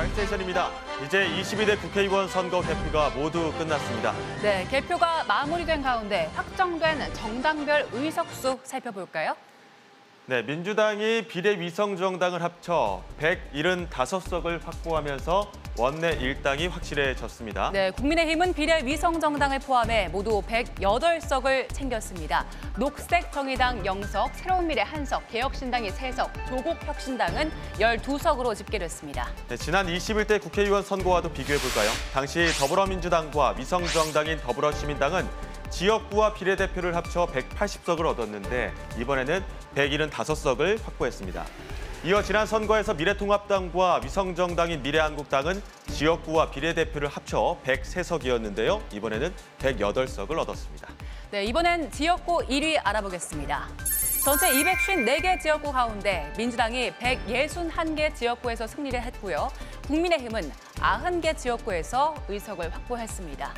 스테이션입니다. 이제 22대 국회의원 선거 개표가 모두 끝났습니다. 네, 개표가 마무리된 가운데 확정된 정당별 의석수 살펴볼까요? 네, 민주당이 비례위성정당을 합쳐 175석을 확보하면서 원내 일당이 확실해졌습니다. 네, 국민의힘은 비례위성정당을 포함해 모두 108석을 챙겼습니다. 녹색정의당 0석, 새로운미래 1석, 개혁신당이 3석, 조국혁신당은 12석으로 집계됐습니다. 네, 지난 21대 국회의원 선거와도 비교해볼까요? 당시 더불어민주당과 위성정당인 더불어시민당은 지역구와 비례대표를 합쳐 180석을 얻었는데 이번에는 175석을 확보했습니다. 이어 지난 선거에서 미래통합당과 위성정당인 미래한국당은 지역구와 비례대표를 합쳐 103석이었는데요. 이번에는 108석을 얻었습니다. 네, 이번엔 지역구 1위 알아보겠습니다. 전체 254개 지역구 가운데 민주당이 161개 지역구에서 승리를 했고요. 국민의힘은 90개 지역구에서 의석을 확보했습니다.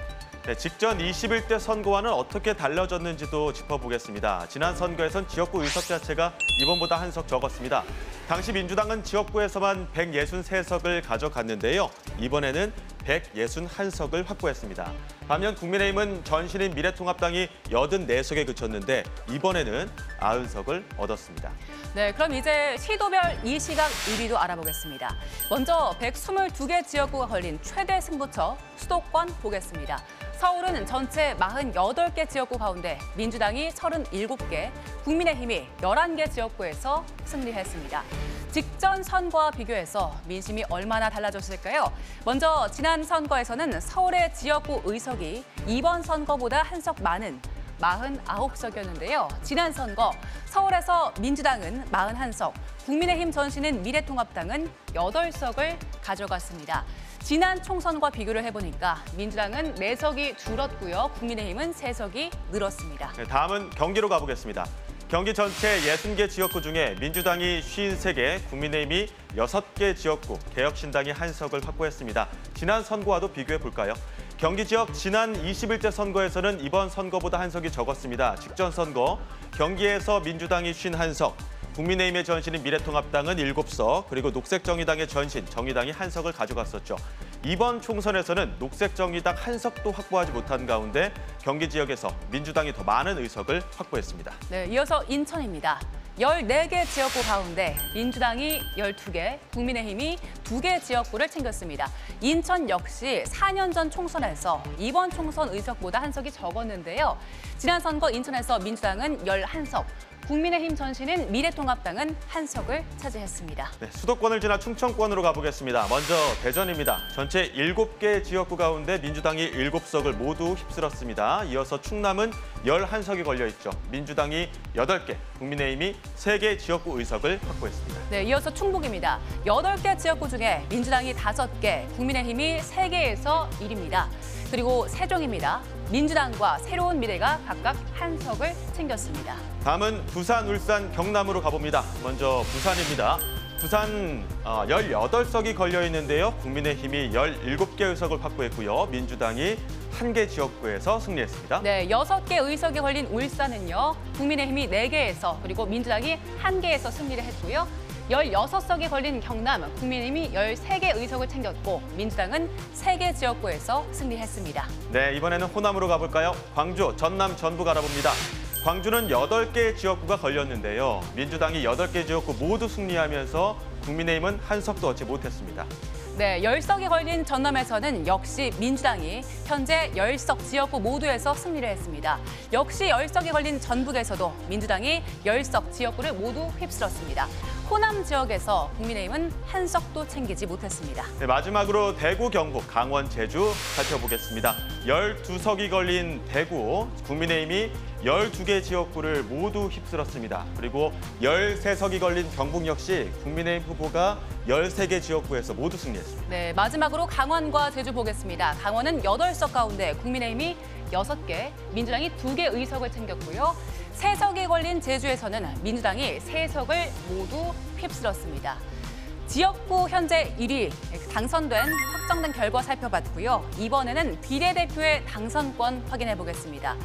네, 직전 21대 선거와는 어떻게 달라졌는지도 짚어보겠습니다. 지난 선거에선 지역구 의석 자체가 이번보다 1석 적었습니다. 당시 민주당은 지역구에서만 163석을 가져갔는데요. 이번에는 161석을 확보했습니다. 반면 국민의힘은 전신인 미래통합당이 84석에 그쳤는데 이번에는 90석을 얻었습니다. 네, 그럼 이제 시도별 이시각 1위도 알아보겠습니다. 먼저 122개 지역구가 걸린 최대 승부처 수도권 보겠습니다. 서울은 전체 48개 지역구 가운데 민주당이 37개, 국민의힘이 11개 지역구에서 승리했습니다. 직전 선거와 비교해서 민심이 얼마나 달라졌을까요? 먼저 지난 선거에서는 서울의 지역구 의석이 이번 선거보다 1석 많은 49석이었는데요. 지난 선거 서울에서 민주당은 41석, 국민의힘 전신인 미래통합당은 8석을 가져갔습니다. 지난 총선과 비교를 해보니까 민주당은 4석이 줄었고요. 국민의힘은 3석이 늘었습니다. 네, 다음은 경기로 가보겠습니다. 경기 전체 60개 지역구 중에 민주당이 53개, 국민의힘이 6개 지역구, 개혁신당이 1석을 확보했습니다. 지난 선거와도 비교해볼까요? 경기 지역 지난 21대 선거에서는 이번 선거보다 1석이 적었습니다. 직전 선거 경기에서 민주당이 51석, 국민의힘의 전신인 미래통합당은 7석, 그리고 녹색정의당의 전신 정의당이 1석을 가져갔었죠. 이번 총선에서는 녹색정의당 1석도 확보하지 못한 가운데 경기 지역에서 민주당이 더 많은 의석을 확보했습니다. 네, 이어서 인천입니다. 14개 지역구 가운데 민주당이 12개, 국민의힘이 2개 지역구를 챙겼습니다. 인천 역시 4년 전 총선에서 이번 총선 의석보다 1석이 적었는데요. 지난 선거 인천에서 민주당은 11석, 국민의힘 전신인 미래통합당은 1석을 차지했습니다. 네, 수도권을 지나 충청권으로 가보겠습니다. 먼저 대전입니다. 전체 7개 지역구 가운데 민주당이 7석을 모두 휩쓸었습니다. 이어서 충남은 11석이 걸려있죠. 민주당이 8개, 국민의힘이 3개 지역구 의석을 확보했습니다. 네, 이어서 충북입니다. 8개 지역구 중에 민주당이 5개, 국민의힘이 3개에서 1위입니다. 그리고 세종입니다. 민주당과 새로운 미래가 각각 1석을 챙겼습니다. 다음은 부산, 울산, 경남으로 가봅니다. 먼저 부산입니다. 부산 18석이 걸려 있는데요. 국민의힘이 17개 의석을 확보했고요. 민주당이 1개 지역구에서 승리했습니다. 네, 6개 의석이 걸린 울산은요. 국민의힘이 4개에서 그리고 민주당이 1개에서 승리를 했고요. 16석이 걸린 경남, 국민의힘이 13개 의석을 챙겼고 민주당은 3개 지역구에서 승리했습니다. 네, 이번에는 호남으로 가볼까요? 광주, 전남, 전북 알아봅니다. 광주는 8개 지역구가 걸렸는데요. 민주당이 8개 지역구 모두 승리하면서 국민의힘은 1석도 얻지 못했습니다. 네, 10석이 걸린 전남에서는 역시 민주당이 현재 10석 지역구 모두에서 승리를 했습니다. 역시 10석이 걸린 전북에서도 민주당이 10석 지역구를 모두 휩쓸었습니다. 호남 지역에서 국민의힘은 1석도 챙기지 못했습니다. 네, 마지막으로 대구, 경북, 강원, 제주 살펴보겠습니다. 12석이 걸린 대구, 국민의힘이 12개 지역구를 모두 휩쓸었습니다. 그리고 13석이 걸린 경북 역시 국민의힘 후보가 13개 지역구에서 모두 승리했습니다. 네, 마지막으로 강원과 제주 보겠습니다. 강원은 8석 가운데 국민의힘이 6개, 민주당이 2개 의석을 챙겼고요. 3석이 걸린 제주에서는 민주당이 3석을 모두 휩쓸었습니다. 지역구 현재 1위 당선된 확정된 결과 살펴봤고요. 이번에는 비례대표의 당선권 확인해 보겠습니다.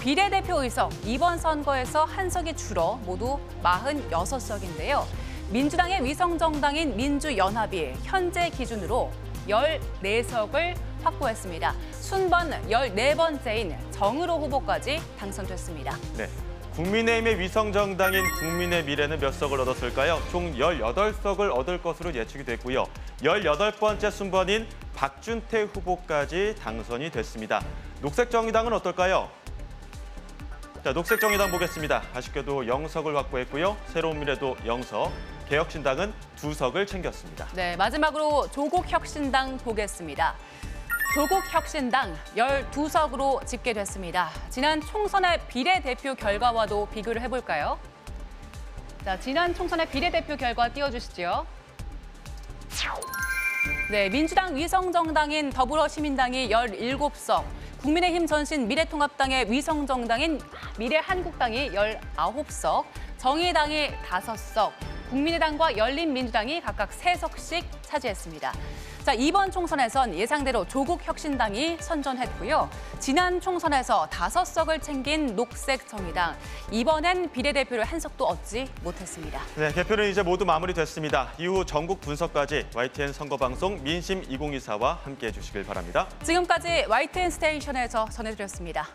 비례대표 의석 이번 선거에서 1석이 줄어 모두 46석인데요. 민주당의 위성정당인 민주연합이 현재 기준으로 14석을 확보했습니다. 순번 14번째인 정의로 후보까지 당선됐습니다. 네. 국민의힘의 위성정당인 국민의 미래는 몇 석을 얻었을까요? 총 18석을 얻을 것으로 예측이 됐고요. 18번째 순번인 박준태 후보까지 당선이 됐습니다. 녹색정의당은 어떨까요? 자, 녹색정의당 보겠습니다. 아쉽게도 0석을 확보했고요. 새로운 미래도 0석, 개혁신당은 2석을 챙겼습니다. 네, 마지막으로 조국혁신당 보겠습니다. 조국혁신당 12석으로 집계됐습니다. 지난 총선의 비례대표 결과와도 비교를 해볼까요? 자, 지난 총선의 비례대표 결과 띄워주시죠. 네, 민주당 위성정당인 더불어시민당이 17석, 국민의힘 전신 미래통합당의 위성정당인 미래한국당이 19석, 정의당이 5석, 국민의당과 열린민주당이 각각 3석씩 차지했습니다. 자, 이번 총선에선 예상대로 조국혁신당이 선전했고요. 지난 총선에서 5석을 챙긴 녹색정의당, 이번엔 비례대표를 한 석도 얻지 못했습니다. 네, 개표는 이제 모두 마무리됐습니다. 이후 전국 분석까지 YTN 선거방송 민심 2024와 함께해 주시길 바랍니다. 지금까지 YTN 스테이션에서 전해드렸습니다.